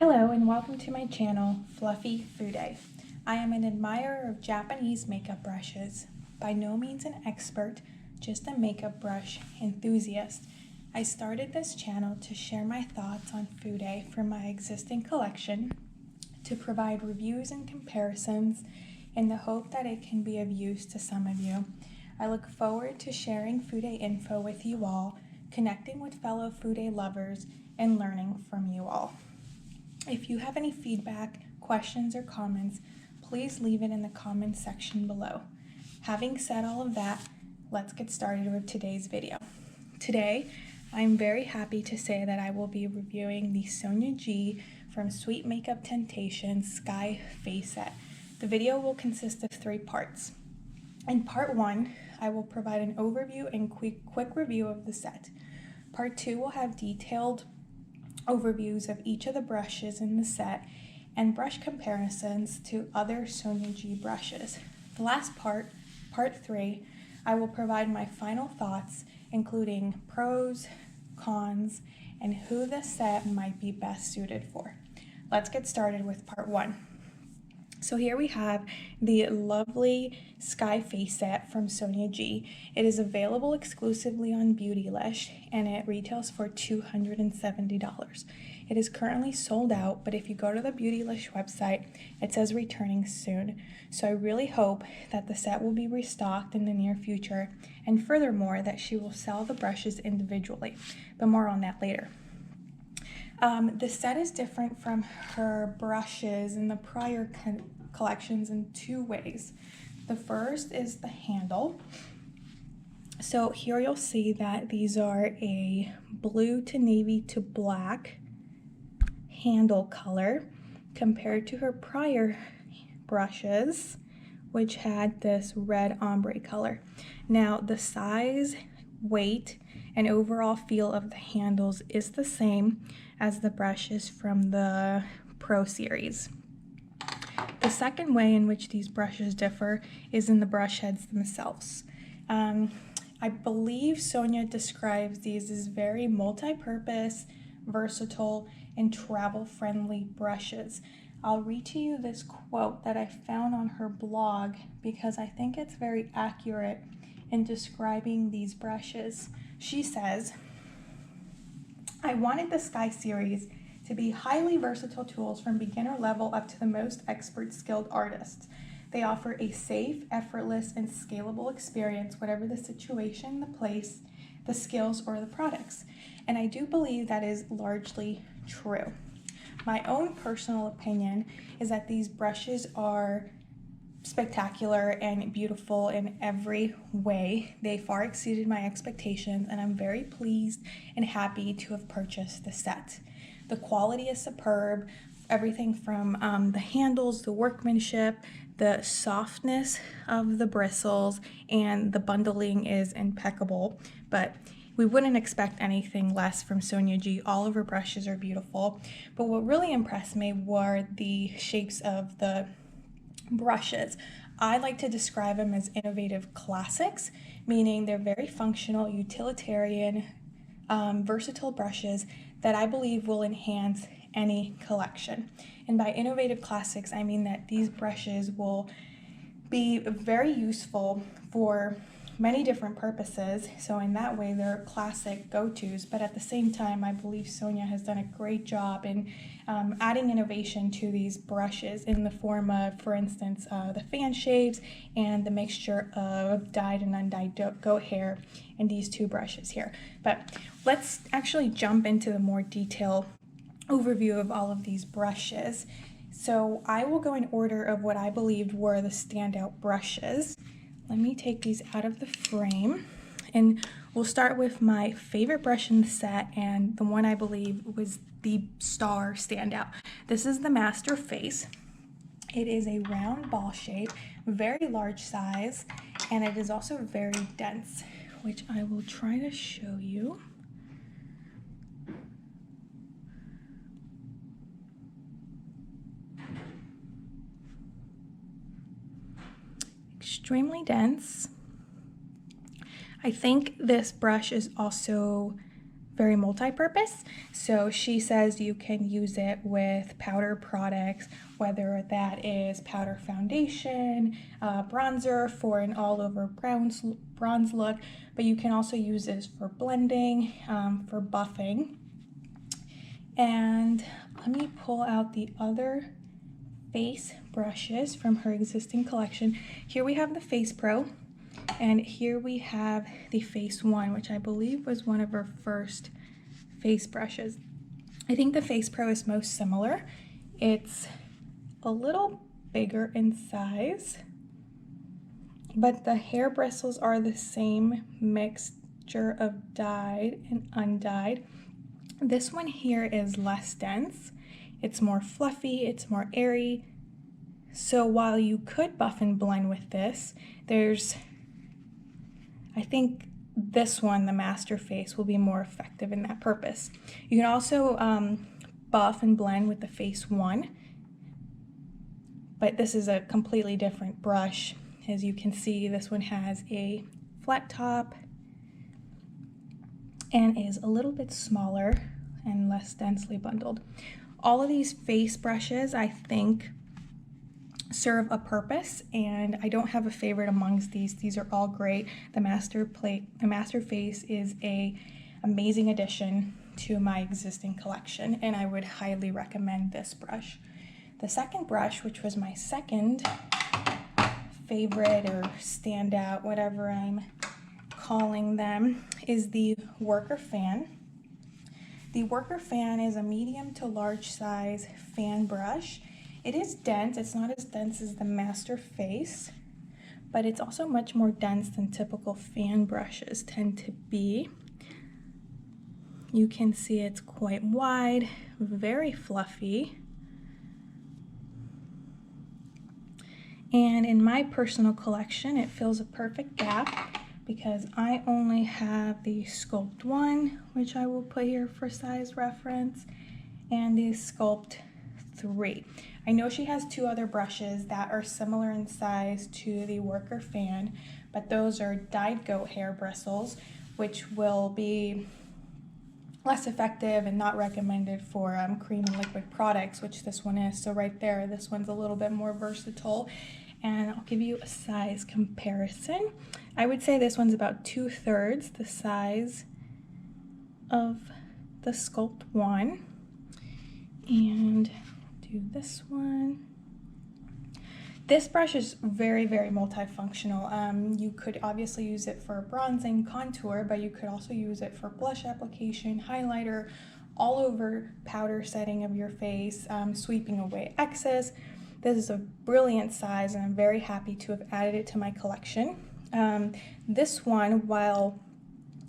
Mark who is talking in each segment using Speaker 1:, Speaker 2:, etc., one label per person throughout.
Speaker 1: Hello and welcome to my channel, Fluffy Fude. I am an admirer of Japanese makeup brushes. By no means an expert, just a makeup brush enthusiast. I started this channel to share my thoughts on Fude from my existing collection, to provide reviews and comparisons in the hope that it can be of use to some of you. I look forward to sharing Fude info with you all, connecting with fellow Fude lovers, and learning from you all. If you have any feedback, questions, or comments, please leave it in the comments section below. Having said all of that, let's get started with today's video. Today, I'm very happy to say that I will be reviewing the Sonia G from Sweet Makeup Temptations Sky Face Set. The video will consist of 3 parts. In part 1, I will provide an overview and quick review of the set. Part 2 will have detailed overviews of each of the brushes in the set and brush comparisons to other Sonia G brushes. The last part, part 3, I will provide my final thoughts, including pros, cons, and who the set might be best suited for. Let's get started with part 1. So here we have the lovely Sky Face Set from Sonia G. It is available exclusively on Beautylish and it retails for $270. It is currently sold out, but if you go to the Beautylish website, it says returning soon. So I really hope that the set will be restocked in the near future, and furthermore that she will sell the brushes individually, but more on that later. The set is different from her brushes in the prior collections in 2 ways. The first is the handle. So here you'll see that these are a blue to navy to black handle color compared to her prior brushes, which had this red ombre color. Now the size, weight, and overall feel of the handles is the same as the brushes from the Pro series. The second way in which these brushes differ is in the brush heads themselves. I believe Sonia describes these as very multi-purpose, versatile, and travel-friendly brushes. I'll read to you this quote that I found on her blog because I think it's very accurate in describing these brushes. She says, "I wanted the Sky series to be highly versatile tools from beginner level up to the most expert skilled artists. They offer a safe, effortless, and scalable experience, whatever the situation, the place, the skills, or the products." And I do believe that is largely true. My own personal opinion is that these brushes are spectacular and beautiful in every way. They far exceeded my expectations, and I'm very pleased and happy to have purchased the set. The quality is superb, everything from the handles, the workmanship, the softness of the bristles, and the bundling is impeccable, but we wouldn't expect anything less from Sonia G. All of her brushes are beautiful, but what really impressed me were the shapes of the brushes. I like to describe them as innovative classics, meaning they're very functional, utilitarian, versatile brushes that I believe will enhance any collection. And by innovative classics, I mean that these brushes will be very useful for many different purposes. So in that way, they're classic go-tos, but at the same time, I believe Sonia has done a great job in adding innovation to these brushes in the form of, for instance, the fan shaves and the mixture of dyed and undyed goat hair in these 2 brushes here. But let's actually jump into the more detailed overview of all of these brushes. So I will go in order of what I believed were the standout brushes. Let me take these out of the frame, and we'll start with my favorite brush in the set and the one I believe was the star standout. This is the Master Face. It is a round ball shape, very large size, and it is also very dense, which I will try to show you. Extremely dense. I think this brush is also very multi-purpose. So she says you can use it with powder products, whether that is powder foundation, bronzer for an all-over bronze look, but you can also use this for blending, for buffing. And let me pull out the other face brushes from her existing collection. Here we have the Face Pro, and here we have the Face One, which I believe was one of her first face brushes. I think the Face Pro is most similar. It's a little bigger in size, but the hair bristles are the same mixture of dyed and undyed. This one here is less dense. It's more fluffy, it's more airy. So while you could buff and blend with this, I think this one, the Master Face, will be more effective in that purpose. You can also buff and blend with the Face One, but this is a completely different brush. As you can see, this one has a flat top and is a little bit smaller and less densely bundled. All of these face brushes, I think, serve a purpose, and I don't have a favorite amongst these. These are all great. The Master Face is an amazing addition to my existing collection, and I would highly recommend this brush. The second brush, which was my second favorite or standout, whatever I'm calling them, is the Worker Fan. The Worker Fan is a medium to large size fan brush. It is dense. It's not as dense as the Master Face, but it's also much more dense than typical fan brushes tend to be. You can see it's quite wide, very fluffy. And in my personal collection, it fills a perfect gap because I only have the Sculpt 1, which I will put here for size reference, and the Sculpt 3. I know she has two other brushes that are similar in size to the Worker Fan, but those are dyed goat hair bristles, which will be less effective and not recommended for cream and liquid products, which this one is. So right there, this one's a little bit more versatile. And I'll give you a size comparison. I would say this one's about 2/3 the size of the Sculpt 1. And do this one. This brush is very, very multifunctional. You could obviously use it for bronzing, contour, but you could also use it for blush application, highlighter, all over powder setting of your face, sweeping away excess. This is a brilliant size, and I'm very happy to have added it to my collection. This one, while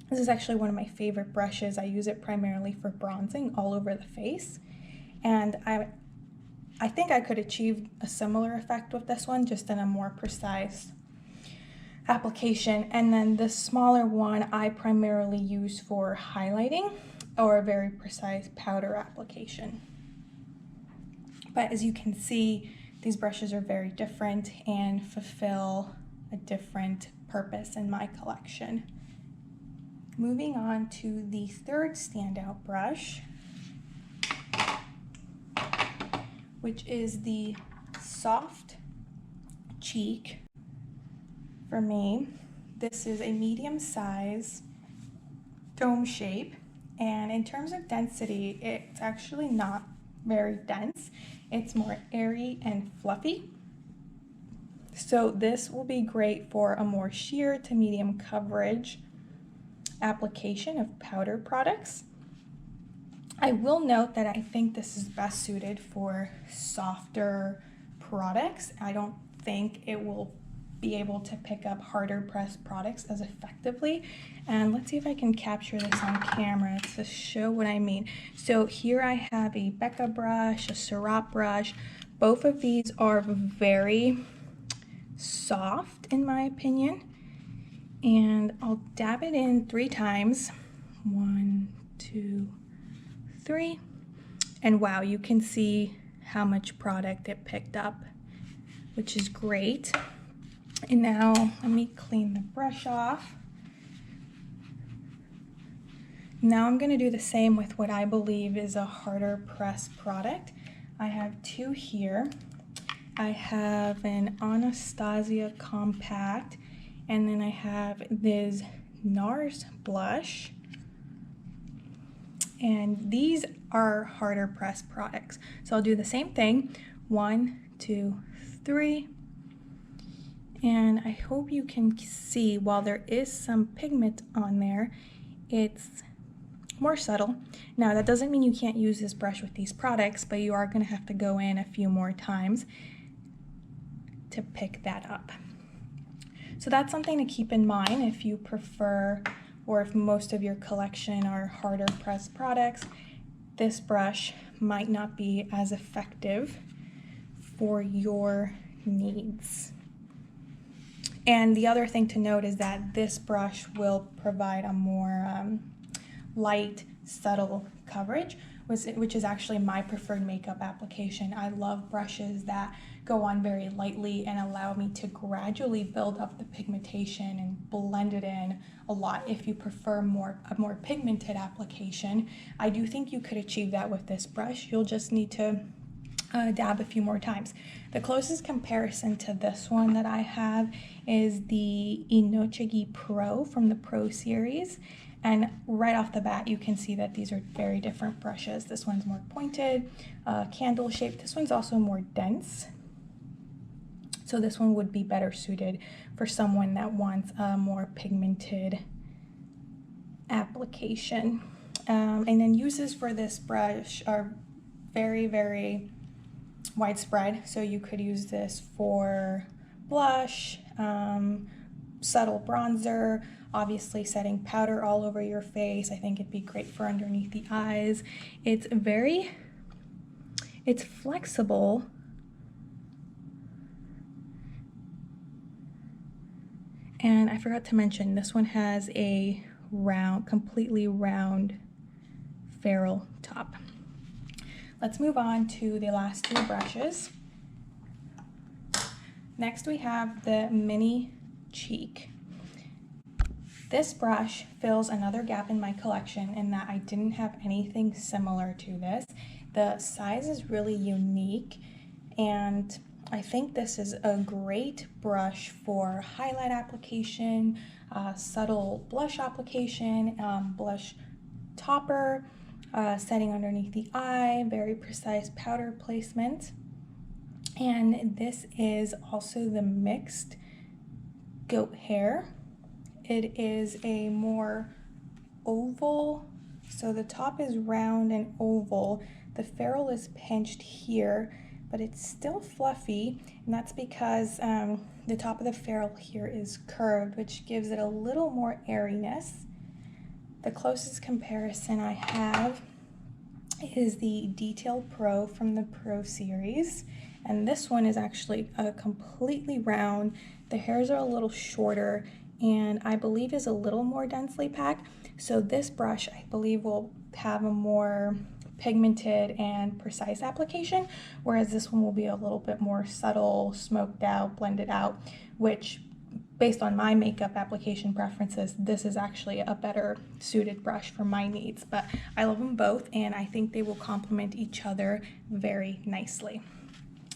Speaker 1: this is actually one of my favorite brushes, I use it primarily for bronzing all over the face, and I think I could achieve a similar effect with this one, just in a more precise application. And then the smaller one I primarily use for highlighting or a very precise powder application. But as you can see, these brushes are very different and fulfill a different purpose in my collection. Moving on to the third standout brush, which is the Soft Cheek for me. This is a medium size dome shape, and in terms of density, it's actually not very dense. It's more airy and fluffy. So this will be great for a more sheer to medium coverage application of powder products. I will note that I think this is best suited for softer products. I don't think it will be able to pick up harder pressed products as effectively. And let's see if I can capture this on camera to show what I mean. So here I have a Becca brush, a Syrop brush. Both of these are very soft in my opinion. And I'll dab it in 3 times. 1, 2, 3. And wow, you can see how much product it picked up, which is great. And now let me clean the brush off. Now I'm going to do the same with what I believe is a harder press product. I have two here. I have an Anastasia Compact, and then I have this NARS blush. And these are harder press products. So I'll do the same thing. 1, 2, 3. And I hope you can see, while there is some pigment on there, it's more subtle. Now that doesn't mean you can't use this brush with these products, but you are going to have to go in a few more times to pick that up. So that's something to keep in mind if you prefer, or if most of your collection are harder press products. This brush might not be as effective for your needs. And the other thing to note is that this brush will provide a more light, subtle coverage, which is actually my preferred makeup application. I love brushes that go on very lightly and allow me to gradually build up the pigmentation and blend it in a lot. If you prefer a more pigmented application, I do think you could achieve that with this brush. You'll just need to dab a few more times. The closest comparison to this one that I have is the Sonia G Pro from the Pro series. And right off the bat, you can see that these are very different brushes. This one's more pointed, candle shaped. This one's also more dense. So this one would be better suited for someone that wants a more pigmented application. And then uses for this brush are very, very widespread. So you could use this for blush, subtle bronzer, obviously setting powder all over your face. I think it'd be great for underneath the eyes. It's flexible. And I forgot to mention, this one has a completely round ferrule top. Let's move on to the last two brushes. Next we have the Mini Cheek. This brush fills another gap in my collection in that I didn't have anything similar to this. The size is really unique, and I think this is a great brush for highlight application, subtle blush application, blush topper, setting underneath the eye, very precise powder placement. And this is also the mixed goat hair. It is a more oval, so the top is round and oval. The ferrule is pinched here, but it's still fluffy, and that's because the top of the ferrule here is curved, which gives it a little more airiness. The closest comparison I have is the Detailed Pro from the Pro series, and this one is actually completely round. The hairs are a little shorter, and I believe is a little more densely packed. So this brush, I believe, will have a more pigmented and precise application, whereas this one will be a little bit more subtle, smoked out, blended out, which, based on my makeup application preferences, this is actually a better suited brush for my needs. But I love them both, and I think they will complement each other very nicely.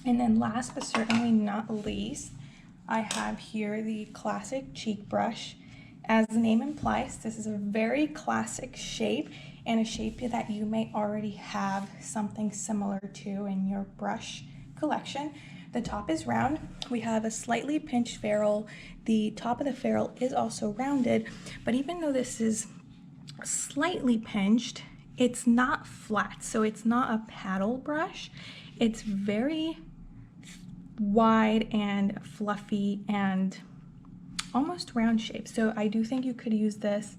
Speaker 1: And then last but certainly not least, I have here the classic cheek brush. As the name implies, this is a very classic shape, and a shape that you may already have something similar to in your brush collection. The top is round. We have a slightly pinched ferrule. The top of the ferrule is also rounded, but even though this is slightly pinched, it's not flat, so it's not a paddle brush. It's very wide and fluffy and almost round shape. So I do think you could use this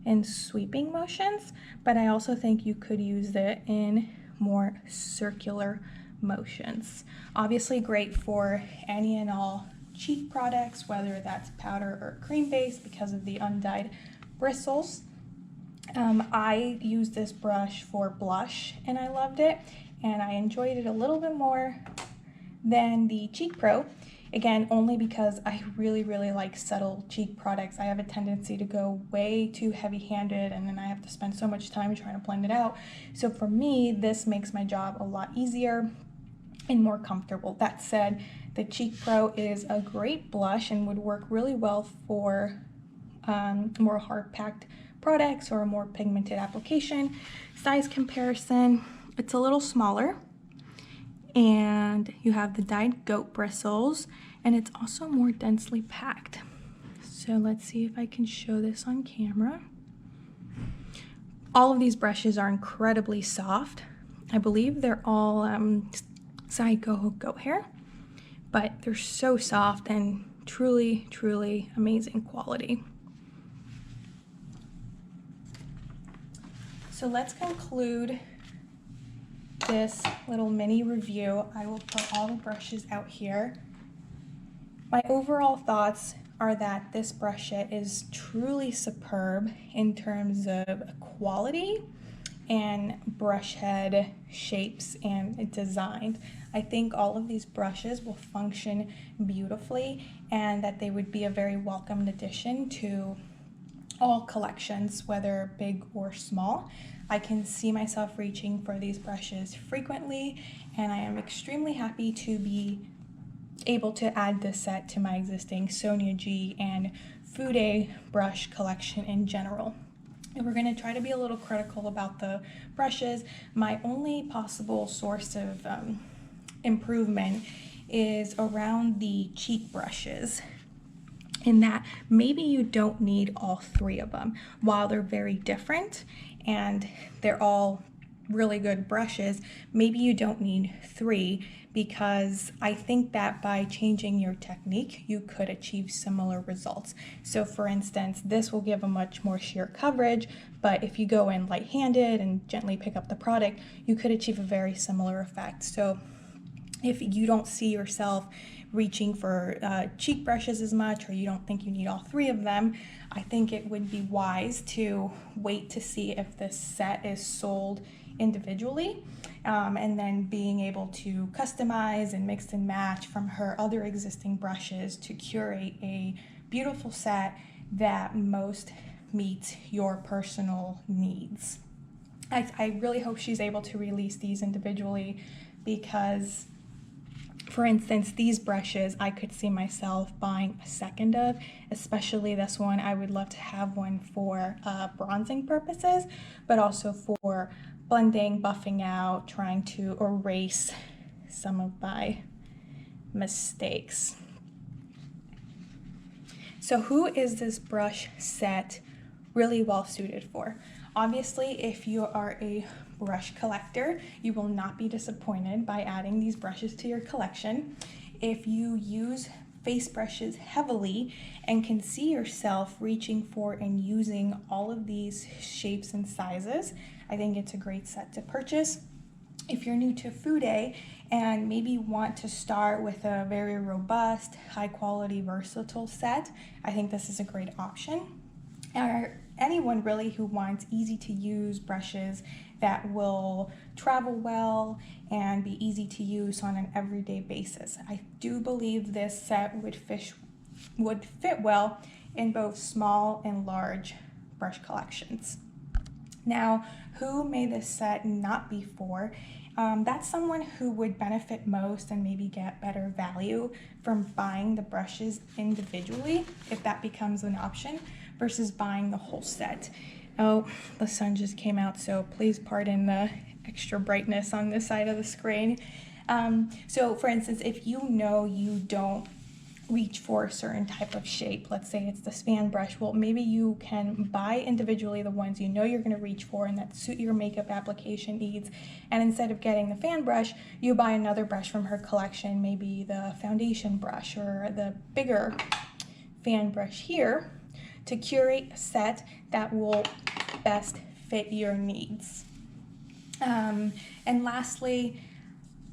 Speaker 1: in sweeping motions, but I also think you could use it in more circular motions. Obviously great for any and all cheek products, whether that's powder or cream based, because of the undyed bristles. I used this brush for blush and I loved it, and I enjoyed it a little bit more than the Cheek Pro. Again, only because I really like subtle cheek products. I have a tendency to go way too heavy-handed, and then I have to spend so much time trying to blend it out. So for me, this makes my job a lot easier and more comfortable. That said, the Cheek Pro is a great blush and would work really well for more hard-packed products or a more pigmented application. Size comparison, it's a little smaller, and you have the dyed goat bristles, and it's also more densely packed. So let's see if I can show this on camera. All of these brushes are incredibly soft. I believe they're all Psycho goat hair, but they're so soft and truly amazing quality. So let's conclude this little mini review. I will put all the brushes out here. My overall thoughts are that this brush set is truly superb in terms of quality and brush head shapes and design. I think all of these brushes will function beautifully and that they would be a very welcomed addition to all collections, whether big or small. I can see myself reaching for these brushes frequently, and I am extremely happy to be able to add this set to my existing Sonia G and Fude brush collection in general. And we're going to try to be a little critical about the brushes. My only possible source of improvement is around the cheek brushes, in that maybe you don't need all three of them. While they're very different and they're all really good brushes, maybe you don't need three, because I think that by changing your technique, you could achieve similar results. So for instance, this will give a much more sheer coverage, but if you go in light-handed and gently pick up the product, you could achieve a very similar effect. So if you don't see yourself reaching for cheek brushes as much, or you don't think you need all three of them, I think it would be wise to wait to see if this set is sold individually, and then being able to customize and mix and match from her other existing brushes to curate a beautiful set that most meets your personal needs. I really hope she's able to release these individually, because for instance, these brushes I could see myself buying a second of, especially this one. I would love to have one for bronzing purposes, but also for blending, buffing out, trying to erase some of my mistakes. So who is this brush set really well suited for? Obviously, if you are a brush collector, you will not be disappointed by adding these brushes to your collection. If you use face brushes heavily and can see yourself reaching for and using all of these shapes and sizes, I think it's a great set to purchase. If you're new to Fude and maybe want to start with a very robust, high quality, versatile set, I think this is a great option. Or anyone really who wants easy to use brushes that will travel well and be easy to use on an everyday basis. I do believe this set would fit well in both small and large brush collections. Now, who may this set not be for? That's someone who would benefit most and maybe get better value from buying the brushes individually, if that becomes an option, versus buying the whole set. Oh, the sun just came out, so please pardon the extra brightness on this side of the screen. So for instance, if you know you don't reach for a certain type of shape, let's say it's the span brush, well, maybe you can buy individually the ones you know you're going to reach for and that suit your makeup application needs, and instead of getting the fan brush, you buy another brush from her collection, maybe the foundation brush or the bigger fan brush here, to curate a set that will best fit your needs. And lastly,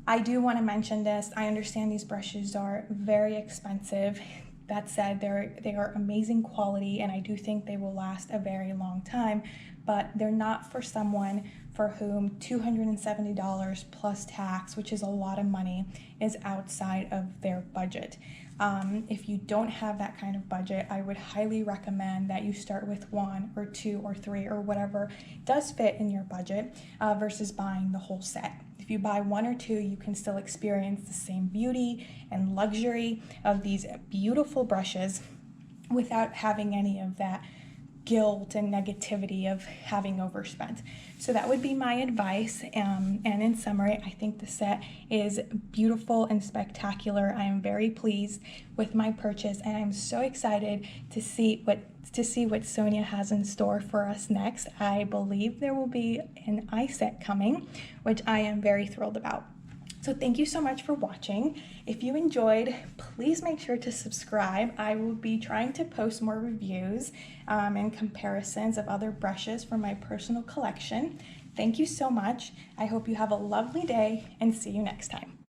Speaker 1: I do want to mention this. I understand these brushes are very expensive. That said, they are amazing quality, and I do think they will last a very long time. but they're not for someone for whom $270 plus tax, which is a lot of money, is outside of their budget. If you don't have that kind of budget, I would highly recommend that you start with 1 or 2 or 3 or whatever does fit in your budget versus buying the whole set. If you buy 1 or 2, you can still experience the same beauty and luxury of these beautiful brushes without having any of that guilt and negativity of having overspent. So that would be my advice, and in summary, I think the set is beautiful and spectacular. I am very pleased with my purchase, and I'm so excited to see what Sonia has in store for us next. I believe there will be an eye set coming, which I am very thrilled about. So thank you so much for watching. If you enjoyed, please make sure to subscribe. I will be trying to post more reviews and comparisons of other brushes from my personal collection. Thank you so much. I hope you have a lovely day and see you next time.